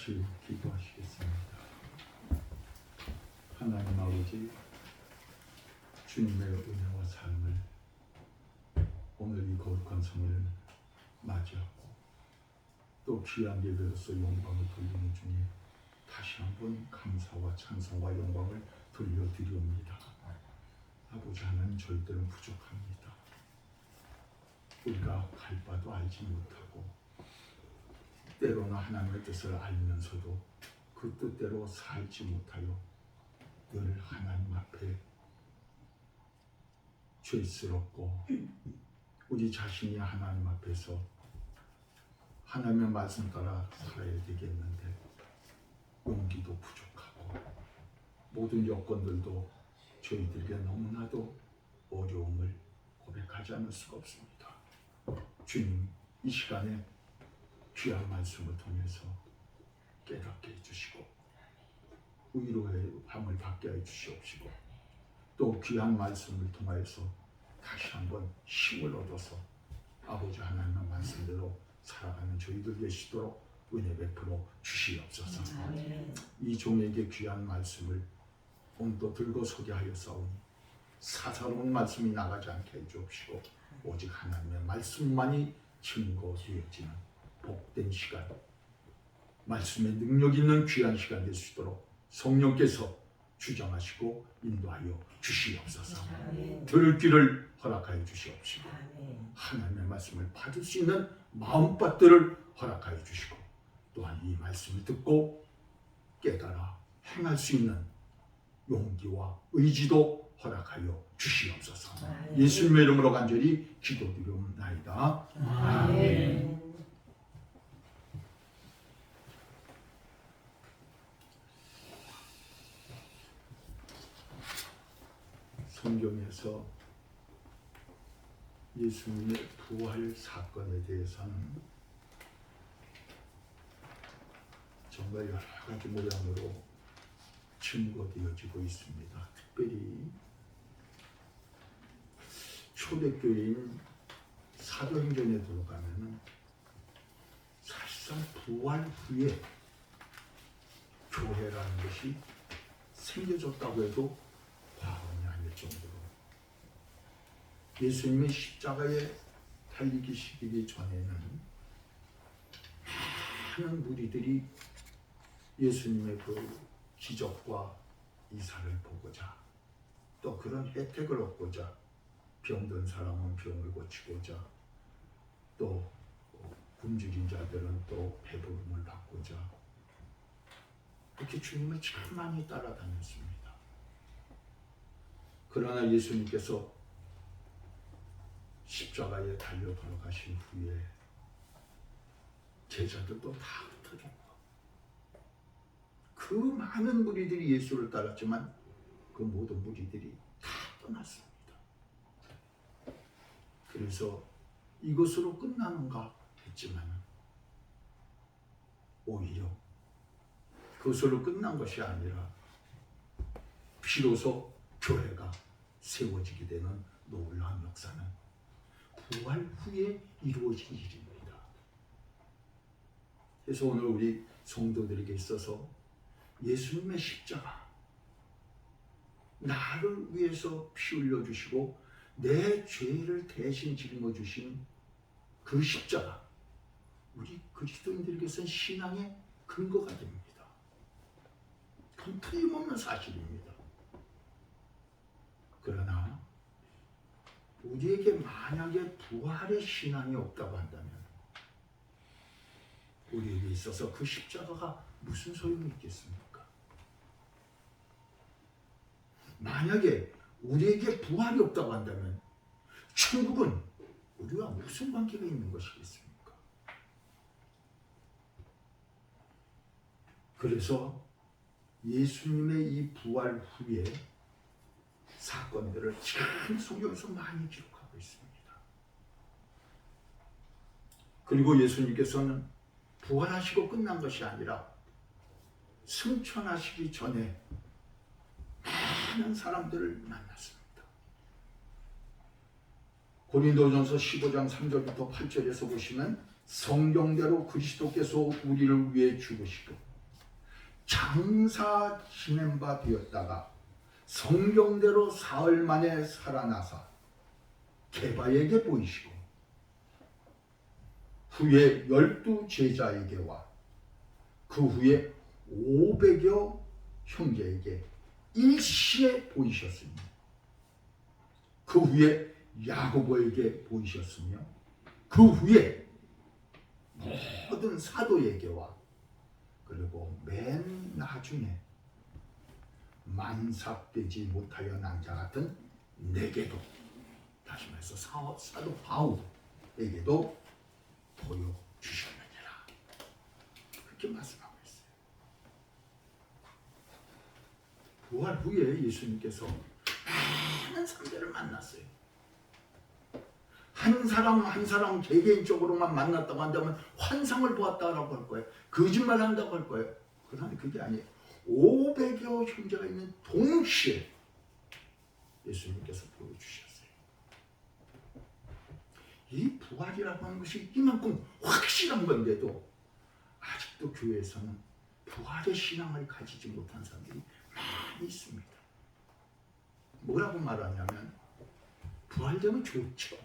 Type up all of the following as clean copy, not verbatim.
같이 기도하시겠습니다. 하나님 아버지, 주님의 은혜와 삶을 오늘 이 거룩한 성을 맞이하고 또 귀한 예배로서 영광을 돌리는 중에 다시 한번 감사와 찬송과 영광을 돌려드리옵니다. 아버지 하나님, 저희들은 부족합니다. 우리가 갈 바도 알지 못하고 때로는 하나님의 뜻을 알면서도 그 뜻대로 살지 못하여 늘 하나님 앞에 죄스럽고 우리 자신이 하나님 앞에서 하나님의 말씀 따라 살아야 되겠는데 용기도 부족하고 모든 여건들도 저희들에게 너무나도 어려움을 고백하지 않을 수가 없습니다. 주님, 이 시간에 귀한 말씀을 통해서 깨닫게 해주시고 위로의 밤을 받게 해주시옵시고 또 귀한 말씀을 통하여서 다시 한번 힘을 얻어서 아버지 하나님의 말씀대로 살아가는 저희들 되시도록 은혜 베풀어 주시옵소서. 이 종에게 귀한 말씀을 오늘도 들고 소개하여 싸우니 사사로운 말씀이 나가지 않게 해주옵시고 오직 하나님의 말씀만이 증거되어지는 복된 시간, 말씀의 능력 있는 귀한 시간 될 수 있도록 성령께서 주장하시고 인도하여 주시옵소서. 들을 귀를 허락하여 주시옵시고 하나님의 말씀을 받을 수 있는 마음밭들을 허락하여 주시고 또한 이 말씀을 듣고 깨달아 행할 수 있는 용기와 의지도 허락하여 주시옵소서. 예수님의 이름으로 간절히 기도드리옵나이다. 아멘. 성경에서 예수님의 부활 사건에 대해서는 정말 여러 가지 모양으로 증거되어지고 있습니다. 특별히 초대교회인 사도행전에 들어가면은 사실상 부활 후에 교회라는 것이 생겨졌다고 해도 과언이 아닐 정도로 예수님의 십자가에 달리시기 전에는 많은 무리들이 예수님의 그 기적과 이사를 보고자 또 그런 혜택을 얻고자 병든 사람은 병을 고치고자 또 굶주린 자들은 또 배부름을 받고자 이렇게 주님을 참 많이 따라다녔습니다. 그러나 예수님께서 십자가에 달려 돌아가신 후에 제자들도 다 흩어졌고 그 많은 무리들이 예수를 따랐지만 그 모든 무리들이 다 떠났습니다. 그래서 이것으로 끝나는가 했지만 오히려 그것으로 끝난 것이 아니라 비로소 교회가 세워지게 되는 놀라운 역사는 부활 후에 이루어진 일입니다. 그래서 오늘 우리 성도들에게 있어서 예수님의 십자가, 나를 위해서 피 흘려주시고 내 죄를 대신 짊어주신 그 십자가, 우리 그리스도인들에게서는 신앙의 근거가 됩니다. 그건 틀림없는 사실입니다. 그러나 우리에게 만약에 부활의 신앙이 없다고 한다면 우리에게 있어서 그 십자가가 무슨 소용이 있겠습니까? 만약에 우리에게 부활이 없다고 한다면 천국은 우리와 무슨 관계가 있는 것이겠습니까? 그래서 예수님의 이 부활 후에 사건들을 참 성경에서 많이 기록하고 있습니다. 그리고 예수님께서는 부활하시고 끝난 것이 아니라 승천하시기 전에 많은 사람들을 만났습니다. 고린도전서 15장 3절부터 8절에서 보시면 성경대로 그리스도께서 우리를 위해 죽으시고 장사 지낸 바 되었다가 성경대로 사흘 만에 살아나사 게바에게 보이시고 후에 12 제자에게와 그 후에 500여 형제에게 일시에 보이셨으며 그 후에 야고보에게 보이셨으며 그 후에 모든 사도에게와 그리고 맨 나중에 만삭되지 못하여 난 자 같은 내게도, 다시 말해서 사도 바울에게도 보여주셨느니라. 그렇게 말씀하고 있어요. 부활 후에 예수님께서 많은 사람들을 만났어요. 한 사람 한 사람 개개인적으로만 만났다고 한다면 환상을 보았다고 할 거예요. 거짓말 한다고 할 거예요. 그러나 그게 아니에요. 500여 형제가 있는 동시에 예수님께서 보여주셨어요. 이 부활이라고 하는 것이 이만큼 확실한 건데도 아직도 교회에서는 부활의 신앙을 가지지 못한 사람들이 많이 있습니다. 뭐라고 말하냐면 부활되면 좋죠.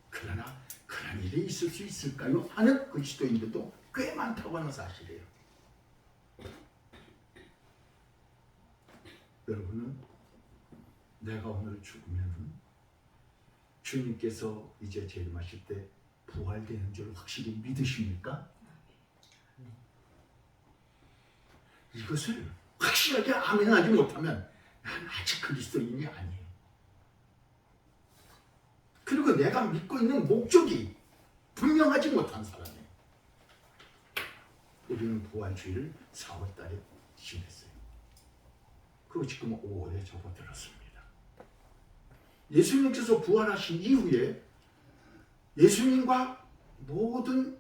그러나 그런 일이 있을 수 있을까요? 하는 그리스도인들도 꽤 많다고 하는 사실이에요. 여러분은 내가 오늘 죽으면 주님께서 이제 재림하실 때 부활되는 줄 확실히 믿으십니까? 이것을 확실하게 아멘하지 못하면 난 아직 그리스도인이 아니에요. 그리고 내가 믿고 있는 목적이 분명하지 못한 사람이에요. 우리는 부활주의를 4월 달에 지냈어요. 그리고 지금 5월에 접어들었습니다. 예수님께서 부활하신 이후에 예수님과 모든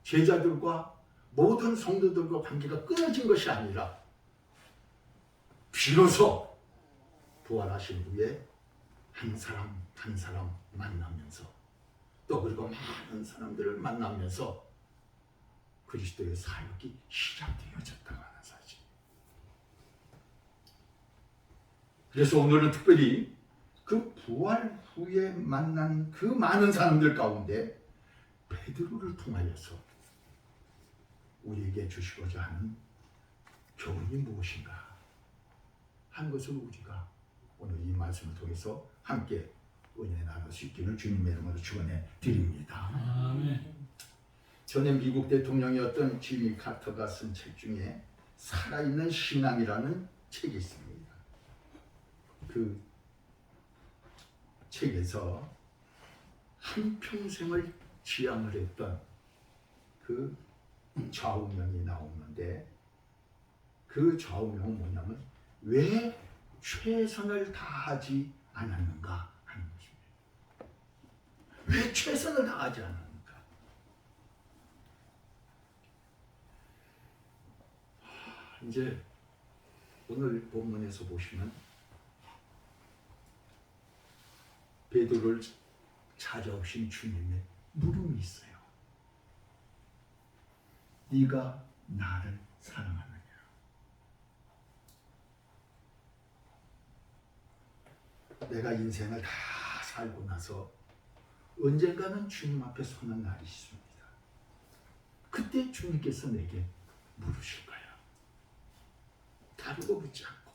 제자들과 모든 성도들과 관계가 끊어진 것이 아니라 비로소 부활하신 후에 한 사람 한 사람 만나면서 또 그리고 많은 사람들을 만나면서 그리스도의 사역이 시작되어졌다고 하는 사실. 그래서 오늘은 특별히 그 부활 후에 만난 그 많은 사람들 가운데 베드로를 통하여서 우리에게 주시고자 하는 교훈이 무엇인가 한 것을 우리가 오늘 이 말씀을 통해서 함께 은혜 나눌 수 있기를 주님의 이름으로 축원해 드립니다. 아멘. 전에 미국 대통령이었던 지미 카터가 쓴 책 중에 살아있는 신앙이라는 책이 있습니다. 그 책에서 한평생을 지향을 했던 그 좌우명이 나오는데 그 좌우명은 뭐냐면 왜 최선을 다하지 않았는가 하는 것입니다. 왜 최선을 다하지 않았는가? 이제 오늘 본문에서 보시면 베드로를 찾아오신 주님의 물음이 있어요. 네가 나를 사랑하느냐? 내가 인생을 다 살고 나서 언젠가는 주님 앞에 서는 날이 있습니다. 그때 주님께서 내게 물으실 거야. 다르고 묻지 않고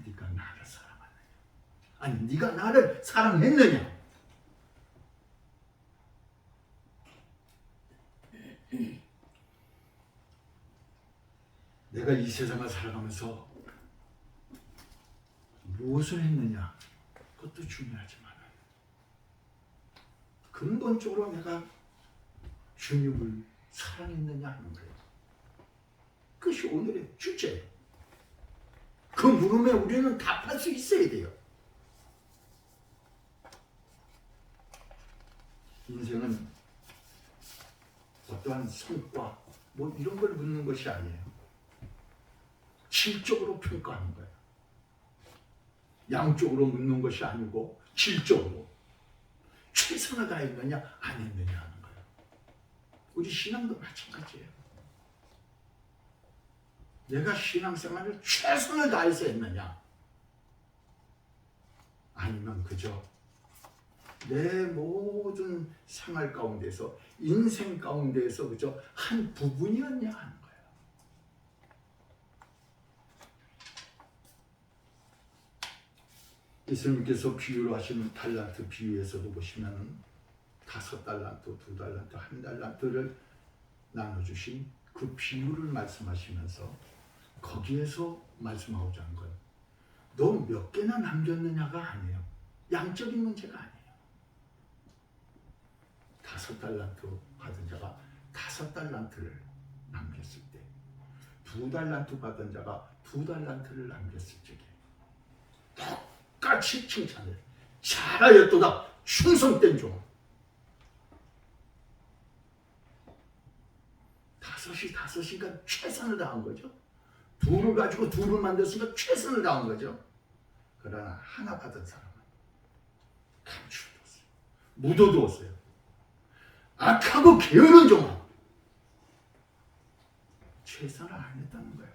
네가 나를 사랑하느냐? 아니 네가 나를 사랑했느냐? 내가 이 세상을 살아가면서 무엇을 했느냐? 그것도 중요하지만 근본적으로 내가 주님을 사랑했느냐 하는 거예요. 그것이 오늘의 주제예요. 그 물음에 우리는 답할 수 있어야 돼요. 인생은 어떠한 성과 뭐 이런 걸 묻는 것이 아니에요. 질적으로 평가하는 거예요. 양쪽으로 묻는 것이 아니고 질적으로 최선을 다했느냐 안 했느냐 하는 거예요. 우리 신앙도 마찬가지예요. 내가 신앙생활을 최선을 다해서 했느냐? 아니면 그저 내 모든 생활 가운데서, 인생 가운데에서 그저 한 부분이었냐 하는 거예요. 예수님께서 비유를 하시는 달란트 비유에서도 보시면 5달란트, 2달란트, 1달란트를 나눠주신 그 비유를 말씀하시면서 거기에서 말씀하고자 하는 거예요. 너 몇 개나 남겼느냐가 아니에요. 양적인 문제가 아니에요. 5달란트 받은 자가 5달란트를 남겼을 때, 2달란트 받은 자가 2달란트를 남겼을 적에 똑같이 칭찬을 잘하였도다 충성된 종. 5이니까 최선을 다한 거죠. 2를 가지고 2를 만들었으니까 최선을 다한 거죠. 그러나 하나 받은 사람은 감추어뒀어요. 묻어두었어요. 악하고 게으른 종은 최선을 안 했다는 거예요.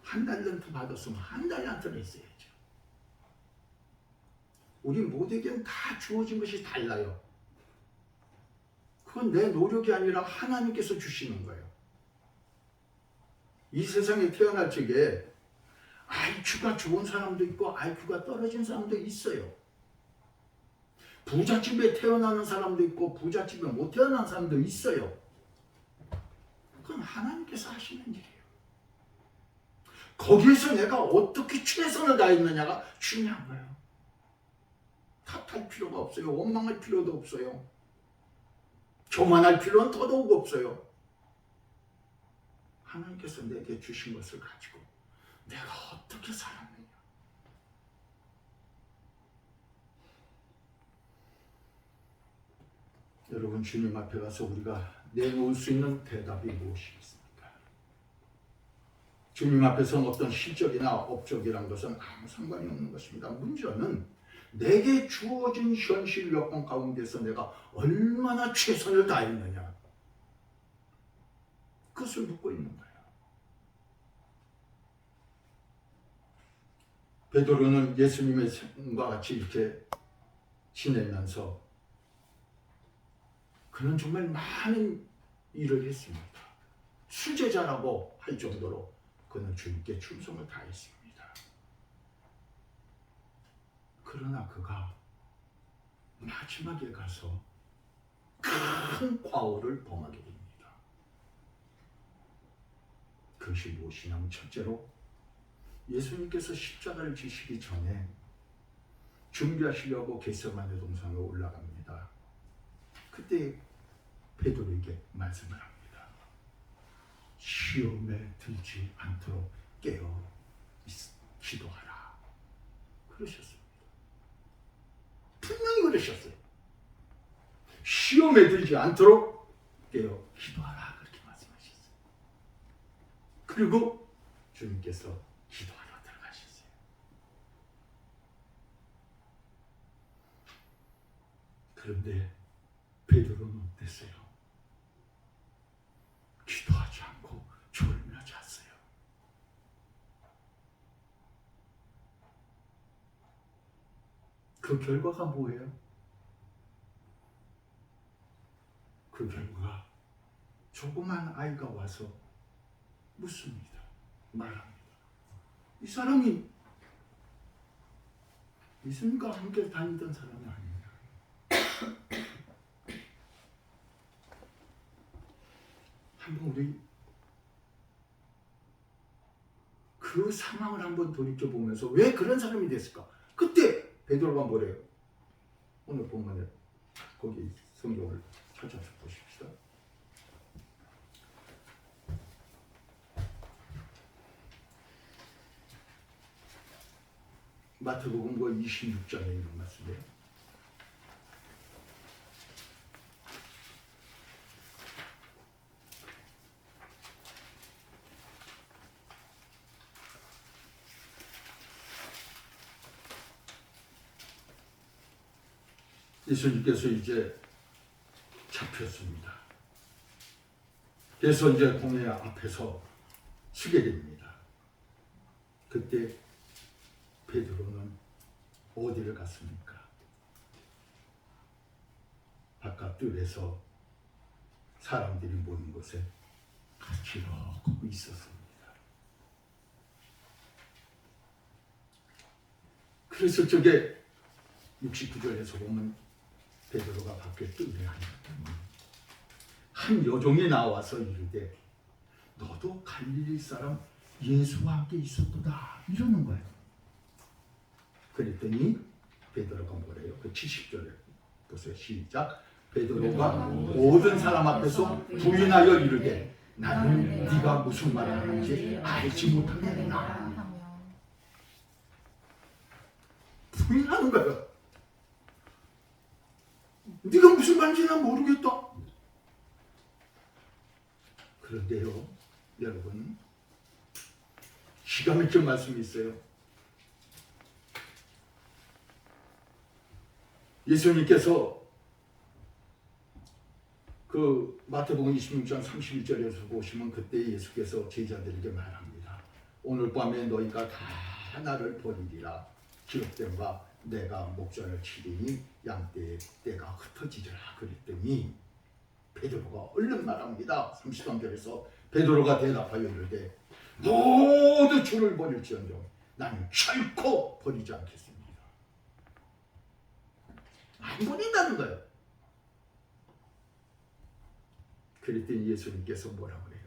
1달란트 받았으면 1달란트를 했어야죠. 우리 모두에게는 다 주어진 것이 달라요. 그건 내 노력이 아니라 하나님께서 주시는 거예요. 이 세상에 태어날 적에 IQ가 좋은 사람도 있고 IQ가 떨어진 사람도 있어요. 부잣집에 태어나는 사람도 있고 부잣집에 못 태어난 사람도 있어요. 그건 하나님께서 하시는 일이에요. 거기에서 내가 어떻게 최선을 다했느냐가 중요한 거예요. 탓할 필요가 없어요. 원망할 필요도 없어요. 교만할 필요는 더더욱 없어요. 하나님께서 내게 주신 것을 가지고 내가 어떻게 살았느냐. 여러분, 주님 앞에 가서 우리가 내놓을 수 있는 대답이 무엇이 있습니까? 주님 앞에서는 어떤 실적이나 업적이란 것은 아무 상관이 없는 것입니다. 문제는 내게 주어진 현실 여건 가운데서 내가 얼마나 최선을 다했느냐, 그것을 묻고 있는 거예요. 베드로는 예수님의 생과 같이 이렇게 지내면서 그는 정말 많은 일을 했습니다. 수제자라고 할 정도로 그는 주님께 충성을 다했습니다. 그러나 그가 마지막에 가서 큰 과오를 범하게 됩니다. 그것이 무엇이냐면, 첫째로 예수님께서 십자가를 지시기 전에 준비하시려고 겟세마네 동산으로 올라갑니다. 그때 베드로에게 말씀을 합니다. 시험에 들지 않도록 깨어 기도하라. 그러셨습니다. 분명히 그러셨어요. 시험에 들지 않도록 깨어 기도하라. 그렇게 말씀하셨어요. 그리고 주님께서 기도하러 들어가셨어요. 그런데 베드로는 어땠어요? 기도하지 않고 졸며 잤어요. 그 결과가 뭐예요? 그 결과가 조그만 아이가 와서 묻습니다. 말합니다. 이 사람이 예수님과 함께 다니던 사람이 아니냐. 한번 우리 그 상황을 한번 돌이켜보면서 왜 그런 사람이 됐을까? 그때 베드로가 뭐래요? 오늘 본문에 거기 성경을 찾아서 보십시다. 마태복음 26장에 있는 말씀이에요. 예수님께서 이제 잡혔습니다. 그래서 이제 공회 앞에서 서게 됩니다. 그때 베드로는 어디를 갔습니까? 바깥뜰에서 사람들이 모인 곳에 기록하고 있었습니다. 그래서 저게 69절에서 보면 베드로가 밖에 뜰에 한 여종이 나와서 이르되 너도 갈릴리 사람 예수와 함께 있었도다 이러는 거예요. 그랬더니 베드로가 뭐래요? 그 70절에 보세요. 시작. 베드로가 모든 사람 앞에서 부인하여 이르되 나는 네가 무슨 말을 하는지 알지 못하겠다. 부인하는 거예요. 네가 무슨 말인지 난 모르겠다. 그런데요, 여러분, 기가 막힌 말씀이 있어요. 예수님께서 그 마태복음 26장 31절에서 보시면 그때 예수께서 제자들에게 말합니다. 오늘 밤에 너희가 다 나를 버리리라. 기록된 바 내가 목전을 치리니 양떼의 떼가 흩어지리라 그랬더니 베드로가 얼른 말합니다. 33절에서 베드로가 대답하여 이르되 모두 주를 버릴지언정 나는 결코 버리지 않겠습니다. 안 버린다는 거예요. 그랬더니 예수님께서 뭐라고 그래요?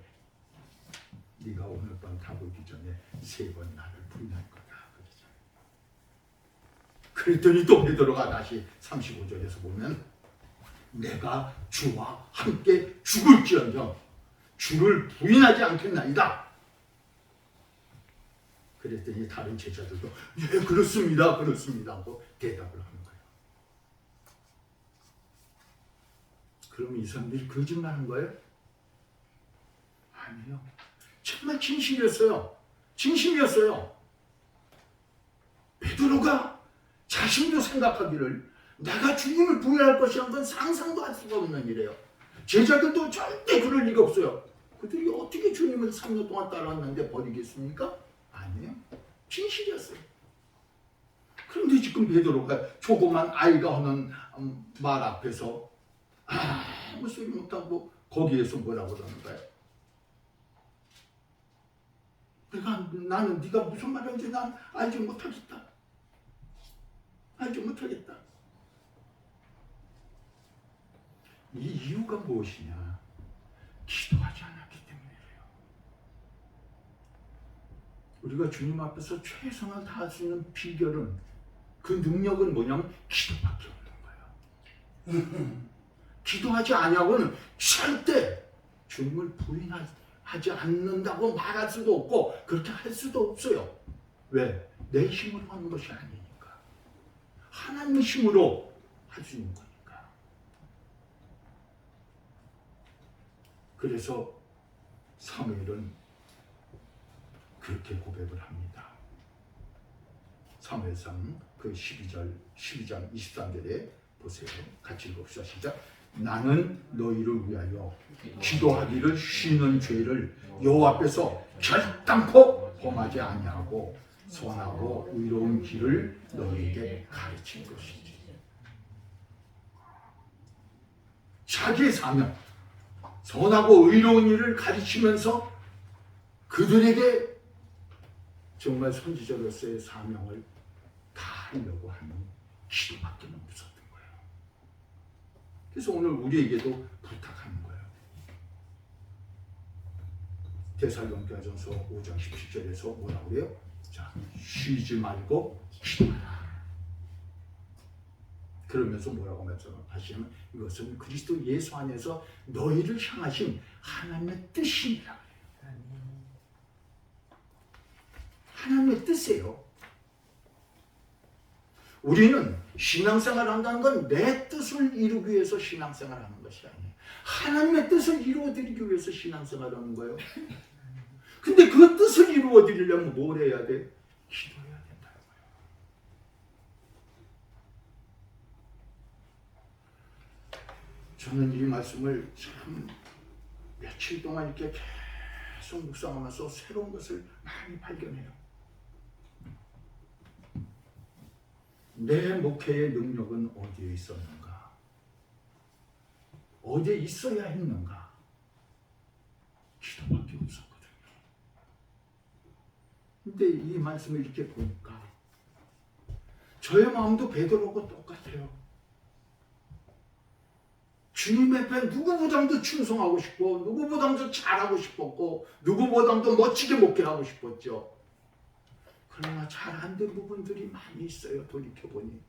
네가 오늘 밤 가보기 전에 3번 나를 부인할 거다. 그랬더니 또 베드로가 다시 35절에서 보면 내가 주와 함께 죽을지언정 주를 부인하지 않겠나이다. 그랬더니 다른 제자들도 예 그렇습니다 하고 대답을 하는 거예요. 그럼 이 사람들이 거짓말한 거예요? 아니요. 정말 진심이었어요. 베드로가 자신도 생각하기를 내가 주님을 부인할 것이란 건 상상도 할 수가 없는 일이에요. 제자들도 절대 그럴 리가 없어요. 그들이 어떻게 주님을 3년 동안 따라왔는데 버리겠습니까? 아니에요. 진실이었어요. 그런데 지금 베드로가 조그만 아이가 하는 말 앞에서 아무 소리 못하고 거기에서 뭐라고 그러는 거예요? 나는 네가 무슨 말인지 난 알지 못하겠다. 이 이유가 무엇이냐? 기도하지 않았기 때문이에요. 우리가 주님 앞에서 최선을 다할 수 있는 비결은 그 능력은 뭐냐면 기도밖에 없는 거예요. 기도하지 않냐고는 절대 주님을 부인하지 않는다고 말할 수도 없고 그렇게 할 수도 없어요. 왜? 내 힘으로 하는 것이 아니니까. 하나님의 힘으로 할 수 있는 거니까. 그래서 사무엘은 그렇게 고백을 합니다. 사무엘상 그 12장 23절에 보세요. 같이 읽읍시다. 시작. 나는 너희를 위하여 기도하기를 쉬는 죄를 여호와 앞에서 결단코 범하지 아니하고 선하고 의로운 길을 너희에게 가르친 것이지. 자기의 사명, 선하고 의로운 일을 가르치면서 그들에게 정말 선지자로서의 사명을 다하려고 하는 기도밖에 없었던 거예요. 그래서 오늘 우리에게도 부탁하는 거예요. 데살로니가전서 5장 17절에서 뭐라고 그래요? 자, 쉬지 말고 기도하라. 그러면서 뭐라고 말씀하시냐면 이것은 그리스도 예수 안에서 너희를 향하신 하나님의 뜻이니라. 하나님의 뜻이에요. 우리는 신앙생활을 한다는 건 내 뜻을 이루기 위해서 신앙생활을 하는 것이 아니에요. 하나님의 뜻을 이루어드리기 위해서 신앙생활을 하는 거예요. 근데 그 뜻을 이루어드리려면 뭘 해야 돼? 기도해야 된다는 거예요. 저는 이 말씀을 참 며칠 동안 이렇게 계속 묵상하면서 새로운 것을 많이 발견해요. 내 목회의 능력은 어디에 있었는가? 어디에 있어야 했는가? 기도밖에 없었거든요. 근데 이 말씀을 이렇게 보니까 저의 마음도 베드로하고 똑같아요. 주님 앞에 누구보다도 충성하고 싶고 누구보다도 잘하고 싶었고 누구보다도 멋지게 목회하고 싶었죠. 그러나 잘 안 된 부분들이 많이 있어요. 돌이켜보니.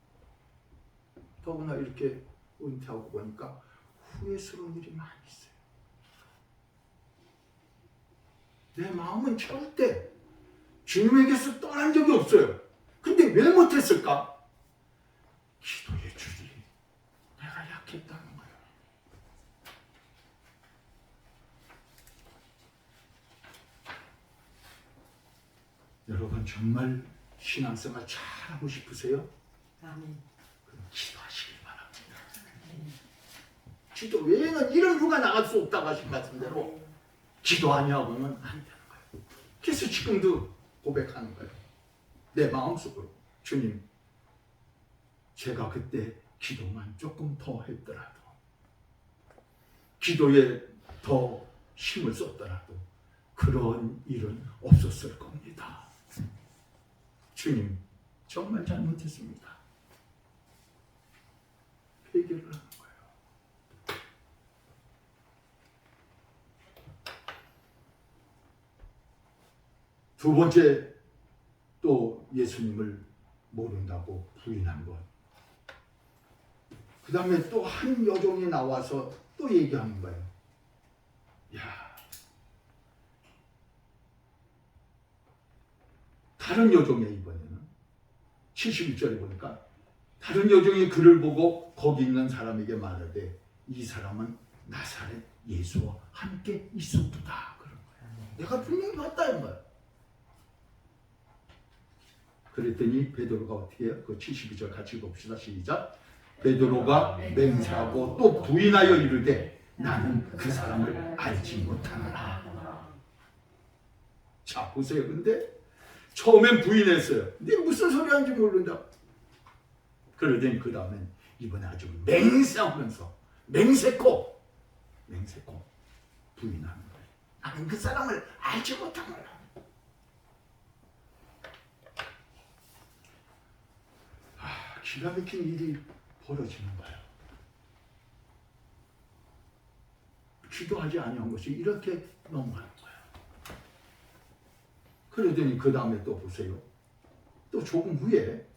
더구나 이렇게 은퇴하고 보니까 후회스러운 일이 많이 있어요. 내 마음은 절대 주님에게서 떠난 적이 없어요. 근데 왜 못했을까? 기도의 줄이 내가 약했다는 거예요. 여러분 정말 신앙생활 잘하고 싶으세요? 아멘. 그럼 기도하시길 바랍니다. 기도 외에는 이런 누가 나갈 수 없다고 하신 말씀대로 기도 아니하고는 안 되는 거예요. 그래서 지금도 고백하는 거예요. 내 마음속으로 주님, 제가 그때 기도만 조금 더 했더라도 기도에 더 힘을 썼더라도 그런 일은 없었을 겁니다. 주님, 정말 잘못했습니다. 회개를 하는 거예요. 두 번째, 또 예수님을 모른다고 부인한 것. 그 다음에 또 한 여종이 나와서 또 얘기하는 거예요. 야, 다른 여종의 이번에는 71절에 보니까 다른 여종이 그를 보고 거기 있는 사람에게 말하되 이 사람은 나사렛 예수와 함께 있었도다. 그런 거예요. 내가 분명히 봤다는 거예요. 그랬더니 베드로가 어떻게 해요? 그 72절 같이 봅시다. 시작. 베드로가 맹세하고 또 부인하여 이르되 나는 그 사람을 알지 못하노라. 자, 보세요. 근데 처음엔 부인했어요. 근데 무슨 소리 하는지 모른다. 그러더니 그 다음엔 이번에 아주 맹세하면서 맹세코 부인하는 거예요. 나는 그 사람을 알지 못하노라. 기가 막힌 일이 벌어지는 거예요. 기도하지 아니한 것이 이렇게 넘어가는 거예요. 그러더니 그 다음에 또 보세요. 또 조금 후에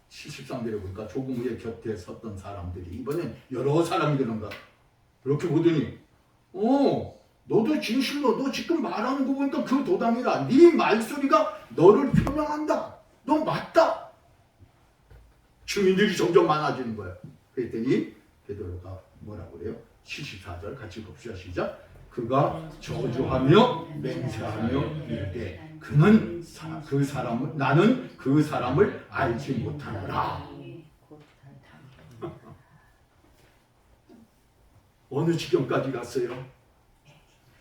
73절에 보니까 조금 후에 곁에 섰던 사람들이 이번엔 여러 사람이 그런가. 그렇게 보더니 너도 진실로 너 지금 말하는 거 보니까 그 도당이라. 네 말소리가 너를 표명한다. 너 맞다. 증인들이 점점 많아지는 거예요. 그랬더니 베드로가 뭐라고 그래요? 74절 같이 봅시다. 시작. 그가 저주하며 맹세하며 이르되 나는 그 사람을 알지 못하노라. 어느 지경까지 갔어요?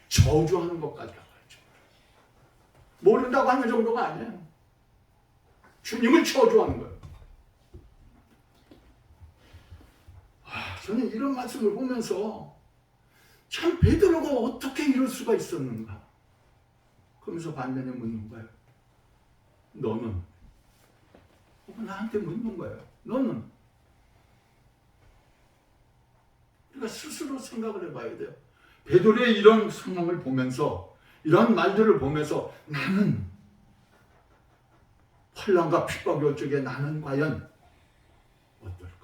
저주하는 것까지 갔죠. 모른다고 하는 정도가 아니에요. 주님을 저주하는 거예요. 저는 이런 말씀을 보면서 참 베드로가 어떻게 이럴 수가 있었는가. 그러면서 반면에 묻는 거예요. 너는? 나한테 묻는 거예요. 너는? 우리가 스스로 생각을 해봐야 돼요. 베드로의 이런 상황을 보면서 이런 말들을 보면서 나는 환난과 핍박의 쪽에 나는 과연 어떨까?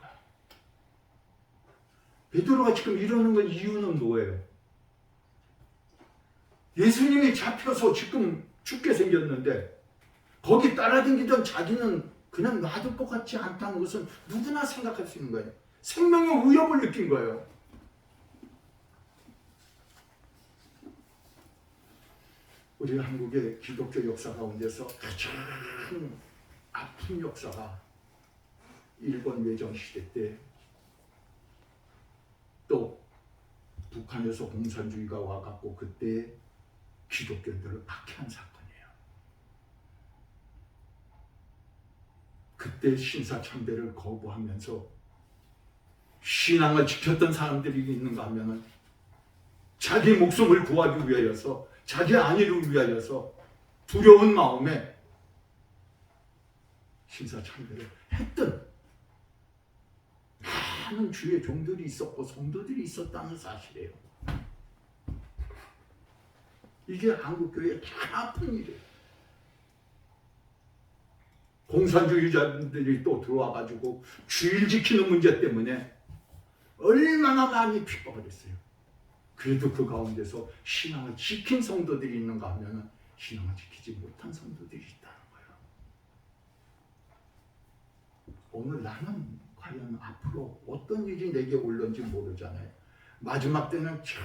베드로가 지금 이러는 건 이유는 뭐예요? 예수님이 잡혀서 지금 죽게 생겼는데 거기 따라다니던 자기는 그냥 놔둘 것 같지 않다는 것은 누구나 생각할 수 있는 거예요. 생명의 위협을 느낀 거예요. 우리 한국의 기독교 역사 가운데서 가장 아픈 역사가 일본 외전 시대 때 또 북한에서 공산주의가 와갖고 그때 기독교인들을 박해한 사건이에요. 그때 신사참배를 거부하면서 신앙을 지켰던 사람들이 있는가 하면은 자기 목숨을 구하기 위하여서, 자기 안위를 위하여서 두려운 마음에 신사참배를 했던 많은 주의 종들이 있었고 성도들이 있었다는 사실이에요. 이게 한국교회의 참 아픈 일이에요. 공산주의자들이 또 들어와가지고 주일 지키는 문제 때문에 얼마나 많이 핍박을 했어요. 그래도 그 가운데서 신앙을 지킨 성도들이 있는가 하면 신앙을 지키지 못한 성도들이 있다는 거예요. 오늘 나는 과연 앞으로 어떤 일이 내게 올는지 모르잖아요. 마지막 때는 참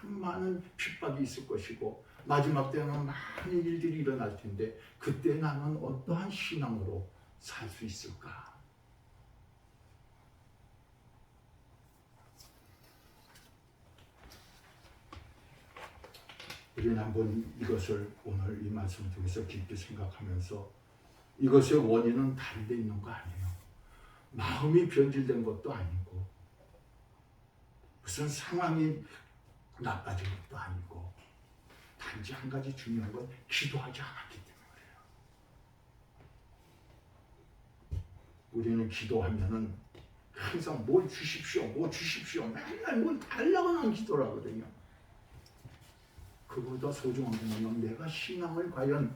많은 핍박이 있을 것이고 마지막 때는 많은 일들이 일어날 텐데 그때 나는 어떠한 신앙으로 살 수 있을까? 우리는 한번 이것을 오늘 이 말씀을 통해서 깊이 생각하면서 이것의 원인은 다른 데 있는 거 아니에요. 마음이 변질된 것도 아니고 무슨 상황이 나빠진 것도 아니고 단지 한 가지 중요한 건 기도하지 않았기 때문에 그래요. 우리는 기도하면은 항상 뭘 주십시오, 뭐 주십시오, 맨날 뭘 달라고 하는 기도를 하거든요. 그보다 소중한 게 뭐냐면 내가 신앙을 과연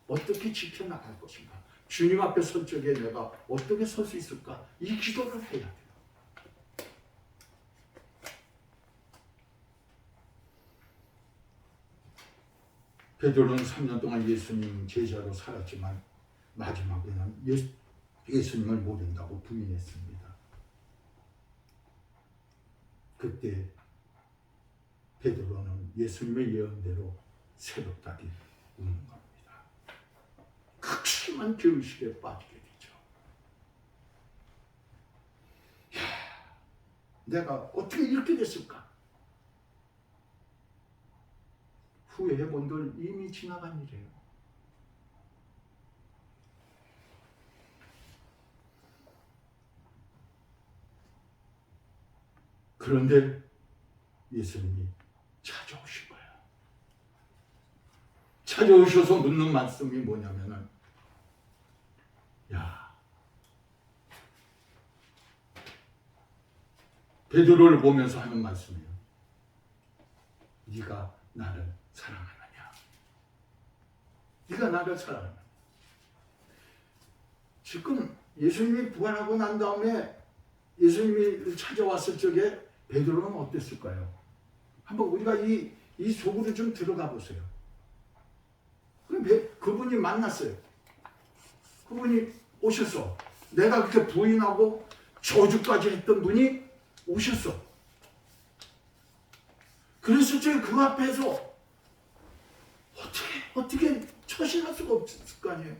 어떻게 지켜나갈 것인가, 주님 앞에 설 적에 내가 어떻게 설 수 있을까, 이 기도를 해야 돼요. 베드로는 3년 동안 예수님 제자로 살았지만 마지막에는 예수님을 모른다고 부인했습니다. 그때 베드로는 예수님의 예언대로 새벽다리 우는 겁니다. 극심한 죄의식에 빠지게 되죠. 내가 어떻게 이렇게 됐을까? 후회해본들 이미 지나간 일이에요. 그런데 예수님이 찾아오신 거예요. 찾아오셔서 묻는 말씀이 뭐냐면은, 야, 베드로를 보면서 하는 말씀이에요. 네가 나를 사랑하느냐? 네가 나를 사랑하느냐? 지금 예수님이 부활하고 난 다음에 예수님이 찾아왔을 적에 베드로는 어땠을까요? 한번 우리가 이 속으로 좀 들어가 보세요. 그분이 만났어요. 그분이 오셔서 내가 그렇게 부인하고 저주까지 했던 분이 오셨어. 그랬을 적에 그 앞에서 어떻게 처신할 수가 없을 거 아니에요.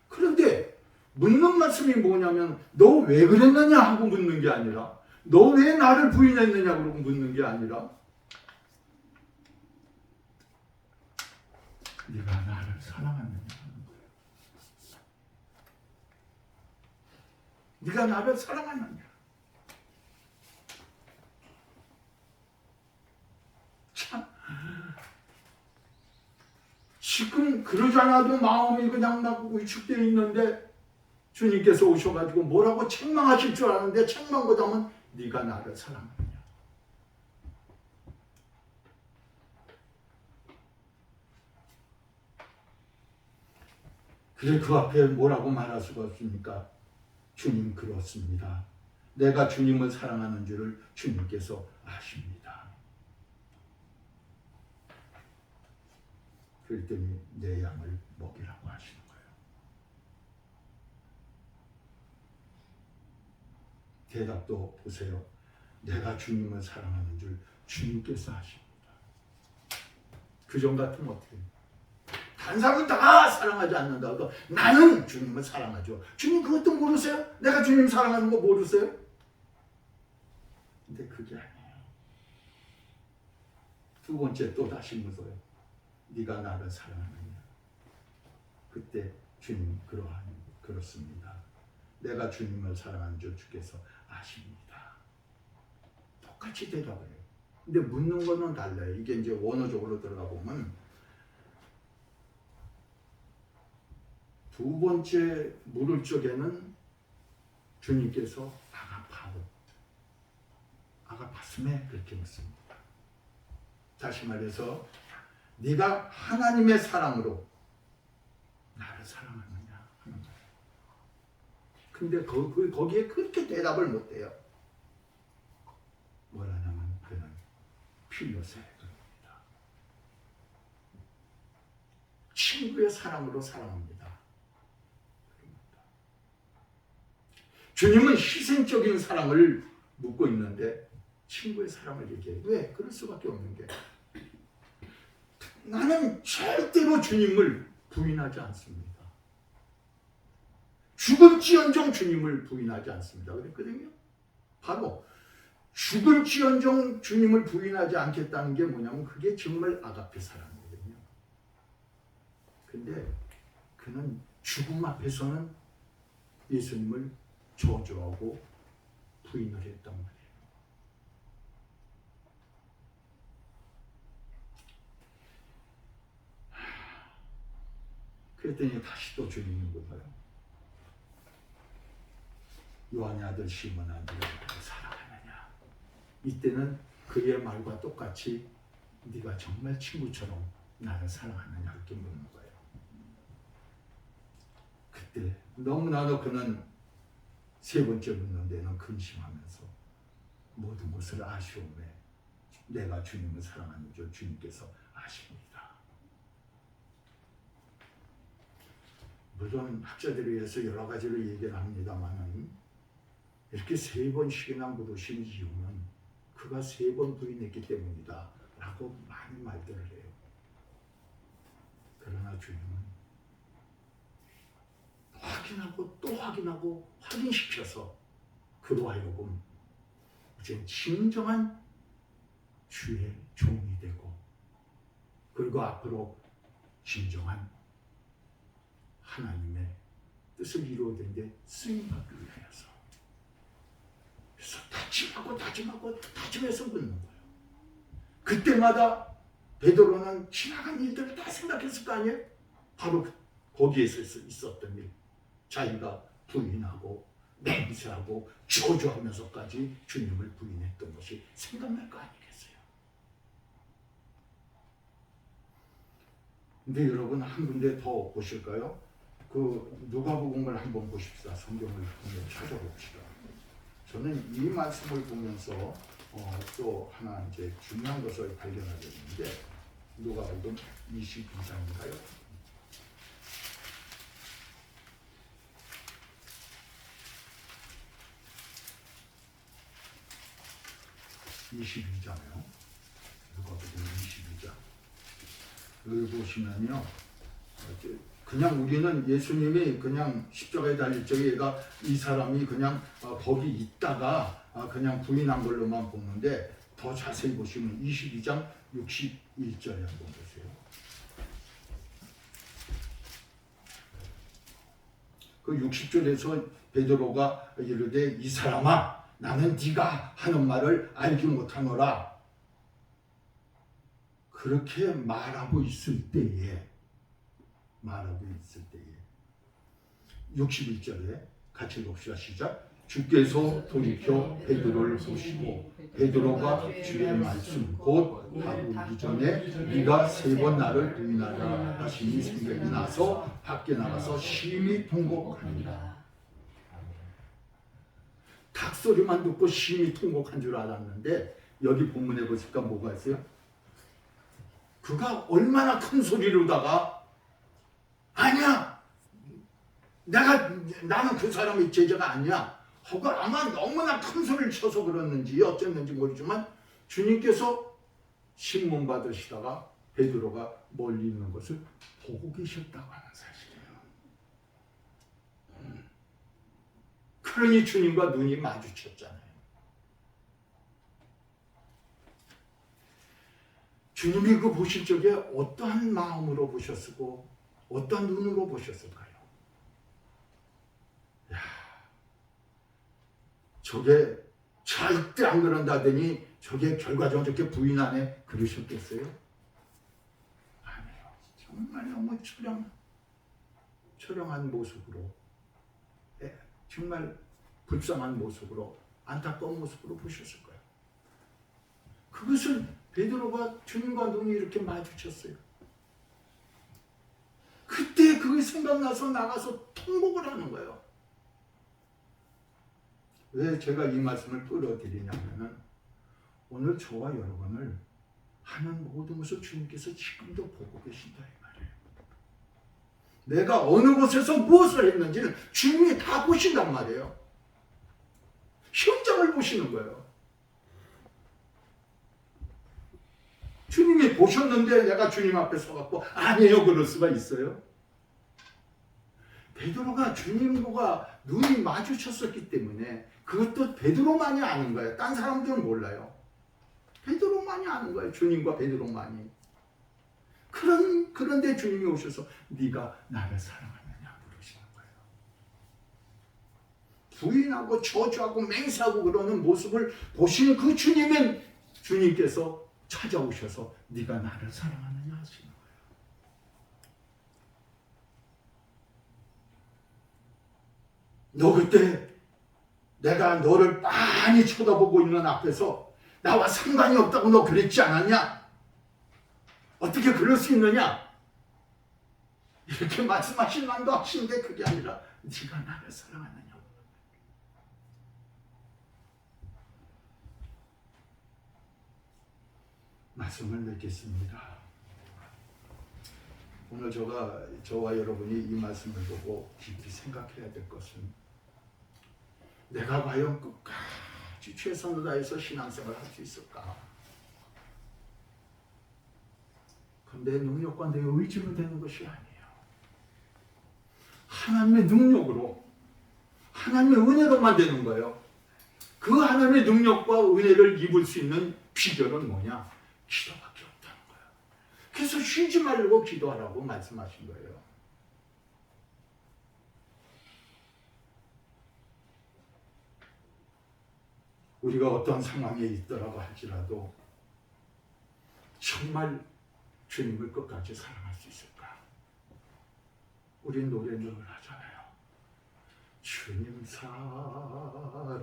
그런데 묻는 말씀이 뭐냐면 너 왜 그랬느냐 하고 묻는 게 아니라 너 왜 나를 부인했느냐 그러고 묻는 게 아니라 네가 나를 사랑하느냐 하는 거예요. 네가 나를 사랑하느냐. 참 지금 그러지 않아도 마음이 그냥 막 위축되어 있는데 주님께서 오셔가지고 뭐라고 책망하실 줄 아는데 책망보다는 네가 나를 사랑하느냐. 그래 그 앞에 뭐라고 말할 수가 없습니까? 주님 그렇습니다. 내가 주님을 사랑하는 줄을 주님께서 아십니다. 그랬더니 내 양을 먹이라고 하시는 거예요. 대답도 보세요. 내가 주님을 사랑하는 줄 주님께서 아십니다. 그전 같으면 어떻게 해요? 다른 사람은 다 사랑하지 않는다고 나는 주님을 사랑하죠. 주님 그것도 모르세요? 내가 주님 사랑하는 거 모르세요? 근데 그게 아니에요. 두 번째 또 다시 묻어요. 네가 나를 사랑하느냐. 그때 주님 그렇습니다. 내가 주님을 사랑하는 줄 주께서 아십니다. 똑같이 대답을 해요. 근데 묻는 거는 달라요. 이게 이제 원어적으로 들어가 보면 두 번째 물을 적에는 주님께서 아가파스메 그렇게 묻습니다. 다시 말해서 네가 하나님의 사랑으로 나를 사랑하느냐 하는 거예요. 근데 거기에 그렇게 대답을 못해요. 뭐라냐면 그는 필요세 그럽니다. 친구의 사랑으로 사랑합니다. 주님은 희생적인 사랑을 묻고 있는데 친구의 사랑을 얘기해요. 왜? 그럴 수밖에 없는 게 나는 절대로 주님을 부인하지 않습니다. 죽을지언정 주님을 부인하지 않습니다. 그랬거든요. 바로 죽을지언정 주님을 부인하지 않겠다는 게 뭐냐면 그게 정말 아가페 사랑이거든요. 근데 그는 죽음 앞에서는 예수님을 저주하고 부인을 했단 말이에요. 그랬더니 다시 또 주님이 물어요. 요한의 아들 시몬아, 네가 나를 사랑하느냐? 이때는 그의 말과 똑같이 네가 정말 친구처럼 나를 사랑하느냐 이렇게 묻는 거예요. 그때 너무나도 그는 세 번째 묻는 데는 근심하면서 모든 것을 아쉬움에 내가 주님을 사랑하는 줄 주님께서 아십니다. 물론 학자들에 의해서 여러 가지로 얘기를 합니다만 이렇게 세 번씩이나 물으신 이유는 그가 세 번 부인했기 때문이다 라고 많은 말들을 해요. 그러나 주님은 확인하고 또 확인하고 확인시켜서 그로 하여금 이제 진정한 주의 종이 되고 그리고 앞으로 진정한 하나님의 뜻을 이루어내는데 쓰임받기 위해서 그래서 다짐해서 묻는 거예요. 그때마다 베드로는 지나간 일들을 다 생각했을 거 아니에요? 바로 거기에서 있었던 일, 자기가 부인하고 맹세하고 저주하면서까지 주님을 부인했던 것이 생각날 거 아니겠어요? 근데 여러분 한 군데 더 보실까요? 그 누가복음을 한번 보십시다. 성경을 한번 찾아봅시다. 저는 이 말씀을 보면서 또 하나 이제 중요한 것을 발견하게 됐는데 누가복음 22장인가요? 22장이요. 누가복음 22장. 여기 보시면요. 그냥 우리는 예수님이 그냥 십자가에 달릴 적에 얘가 이 사람이 그냥 거기 있다가 그냥 부인한 걸로만 보는데 더 자세히 보시면 22장 61절에 한번 보세요. 그 60절에서 베드로가 이르되 이 사람아 나는 네가 하는 말을 알지 못하노라. 그렇게 말하고 있을 때에 61절에 같이 봅시다. 시작. 주께서 돌이켜 베드로를 보시고 베드로가 주의 말씀 곧 하루 이전에 네가 세 번 나를 부인하라 하시니 생각이 나서 밖에 나가서 심히 통곡하니라. 닭소리만 듣고 심히 통곡한 줄 알았는데 여기 본문에 보니까 뭐가 있어요? 그가 얼마나 큰 소리로다가 아니야 나는 그 사람의 제자가 아니야 하고 아마 너무나 큰 소리를 쳐서 그랬는지 어쨌는지 모르지만 주님께서 신문 받으시다가 베드로가 멀리 있는 것을 보고 계셨다고 하는 사실이에요. 그러니 주님과 눈이 마주쳤잖아요. 주님이 그 보실 적에 어떠한 마음으로 보셨고 어떠한 눈으로 보셨을까요? 야, 저게 절대 안 그런다더니 저게 결과적으로 저렇게 부인 안에 그러셨겠어요? 아니에요. 정말 너무 처량한 모습으로, 정말 불쌍한 모습으로, 안타까운 모습으로 보셨을 거예요. 그것을 베드로가 주님과 눈이 이렇게 마주쳤어요. 그때 그게 생각나서 나가서 통곡을 하는 거예요. 왜 제가 이 말씀을 끌어드리냐면은 오늘 저와 여러분을 하는 모든 것을 주님께서 지금도 보고 계신다 이 말이에요. 내가 어느 곳에서 무엇을 했는지는 주님이 다 보신단 말이에요. 현장을 보시는 거예요. 주님이 보셨는데 내가 주님 앞에 서갖고 아니에요 그럴 수가 있어요? 베드로가 주님과 눈이 마주쳤었기 때문에 그것도 베드로만이 아는 거예요. 딴 사람들은 몰라요. 베드로만이 아는 거예요. 주님과 베드로만이. 그런데 주님이 오셔서 네가 나를 사랑하느냐 물으시는 거예요. 부인하고 저주하고 맹세하고 그러는 모습을 보시는 그 주님께서 찾아오셔서 네가 나를 사랑하느냐 하시는 거예요. 너 그때 내가 너를 많이 쳐다보고 있는 앞에서 나와 상관이 없다고 너 그랬지 않았냐? 어떻게 그럴 수 있느냐? 이렇게 말씀하신 만도 하시는데 그게 아니라 네가 나를 사랑하느냐고. 말씀을 맺겠습니다. 오늘 저와 여러분이 이 말씀을 보고 깊이 생각해야 될 것은 내가 과연 끝까지 최선을 다해서 신앙생활을 할 수 있을까? 그런데 능력과 내 의지로 되는 것이 아니에요. 하나님의 능력으로, 하나님의 은혜로만 되는 거예요. 그 하나님의 능력과 은혜를 입을 수 있는 비결은 뭐냐? 기도밖에 없다는 거예요. 그래서 쉬지 말고 기도하라고 말씀하신 거예요. 우리가 어떤 상황에 있더라고 할지라도 정말 주님을 끝까지 사랑할 수 있을까? 우리 노래 늘 하잖아요. 주님 사랑해요.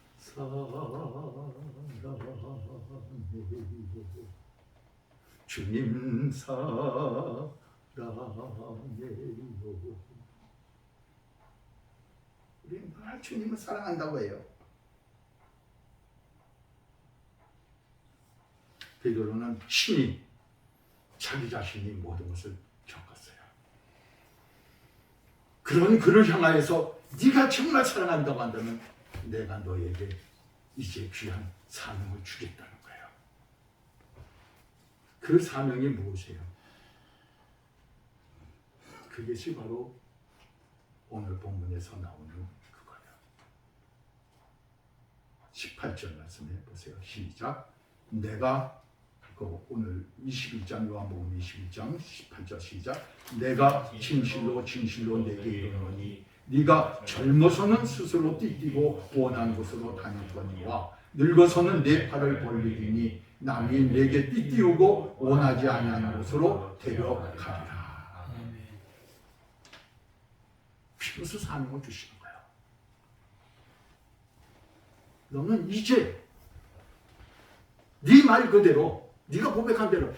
사랑해요. 사랑해요. 주님 사랑해요. 우리는 늘 주님을 사랑한다고 해요. 베드로는 신이 자기 자신이 모든 것을 겪었어요. 그런 그를 향하여서 네가 정말 사랑한다고 한다면 내가 너에게 이제 귀한 사명을 주겠다는 거예요. 그 사명이 무엇이에요? 그것이 바로 오늘 본문에서 나오는 그거예요. 18절 말씀해 보세요. 시작. 내가 오늘 21장 요한복음 21장 18절 시작. 내가 진실로 진실로 내게 이르노니 네가 젊어서는 스스로 띠띠고 원한 곳으로 다녔거니와 늙어서는 내 팔을 벌리리니 남이 내게 띠띠우고 원하지 아니하는 곳으로 데려가리라. 비로소 사명을 주시는 거예요. 너는 이제 네 말 그대로 네가 고백한 대로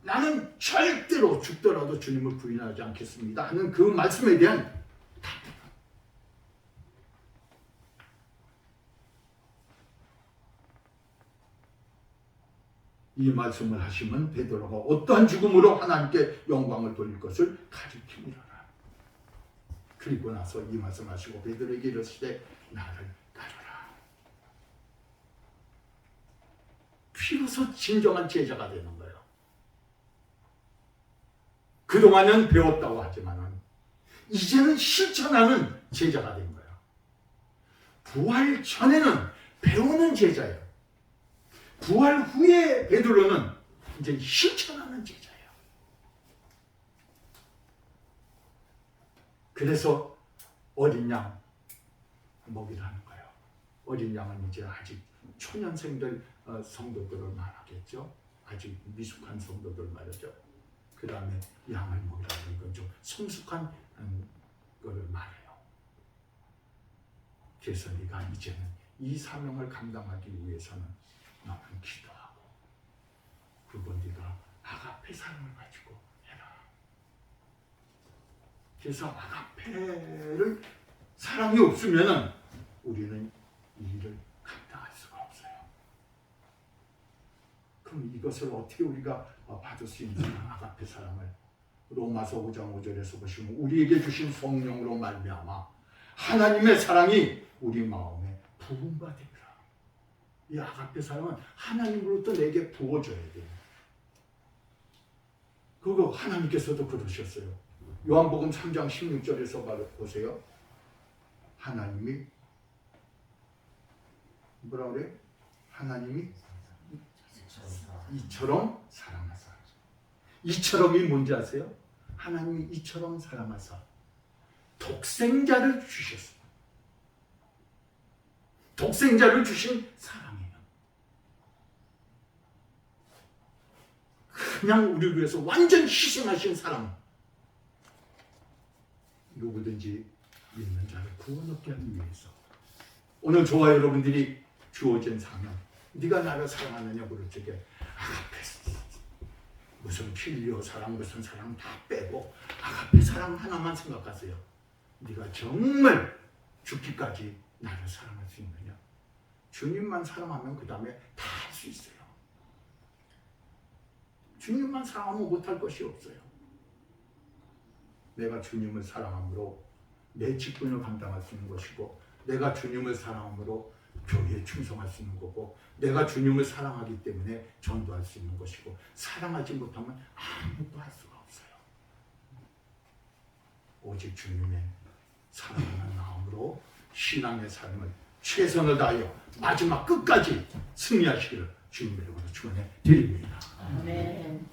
나는 절대로 죽더라도 주님을 부인하지 않겠습니다 하는 그 말씀에 대한 이 말씀을 하시면 베드로가 어떠한 죽음으로 하나님께 영광을 돌릴 것을 가리키리라. 그리고 나서 이 말씀하시고 베드로에게 이르시되 나를 따르라. 비로소 진정한 제자가 되는 거예요. 그동안은 배웠다고 하지만은 이제는 실천하는 제자가 된 거야. 부활 전에는 배우는 제자예요. 부활 후에 베드로는 이제 실천하는 제자예요. 그래서 어린 양 먹이라는 거예요. 어린 양은 이제 아직 초년생들 성도들을 말하겠죠. 아직 미숙한 성도들 말이죠. 그 다음에 양을 먹이라는 건 좀 성숙한 거를 말해요. 그래서 네가 이제는 이 사명을 감당하기 위해서는 너는 기도하고 그리고 네가 아가페 사랑을 가지고 해라. 그래서 아가페를 사랑이 없으면은 우리는 이 일을 감당할 수가 없어요. 그럼 이것을 어떻게 우리가 받을 수 있느냐? 아가페 사랑을 로마서 5장 5절에서 보시면 우리에게 주신 성령으로 말미암아 하나님의 사랑이 우리 마음에 부음바 되리라. 이 아가페 사랑은 하나님으로부터 내게 부어져야 돼요. 그거 하나님께서도 그러셨어요. 요한복음 3장 16절에서 보세요. 하나님이 뭐라 그래? 하나님이 이처럼 사랑하사. 이처럼이 뭔지 아세요? 하나님이 이처럼 사랑하사 독생자를 주셨어요. 독생자를 주신 사랑이에요. 그냥 우리를 위해서 완전 희생하신 사랑. 누구든지 믿는 자를 구원 얻게 하기 위해서. 오늘 저와 여러분들이 주어진 사명. 네가 나를 사랑하느냐 물을 적에 아가페 무슨 필요 사랑 무슨 사랑 다 빼고 아가페 사랑 하나만 생각하세요. 네가 정말 죽기까지 나를 사랑할 수 있느냐? 주님만 사랑하면 그 다음에 다 할 수 있어요. 주님만 사랑하면 못할 것이 없어요. 내가 주님을 사랑함으로 내 직분을 감당할 수 있는 것이고 내가 주님을 사랑함으로 교회에 충성할 수 있는 거고 내가 주님을 사랑하기 때문에 전도할 수 있는 것이고 사랑하지 못하면 아무것도 할 수가 없어요. 오직 주님의 사랑하는 마음으로 신앙의 삶을 최선을 다하여 마지막 끝까지 승리하시기를 주님의 이름으로 축원해 드립니다. 아멘.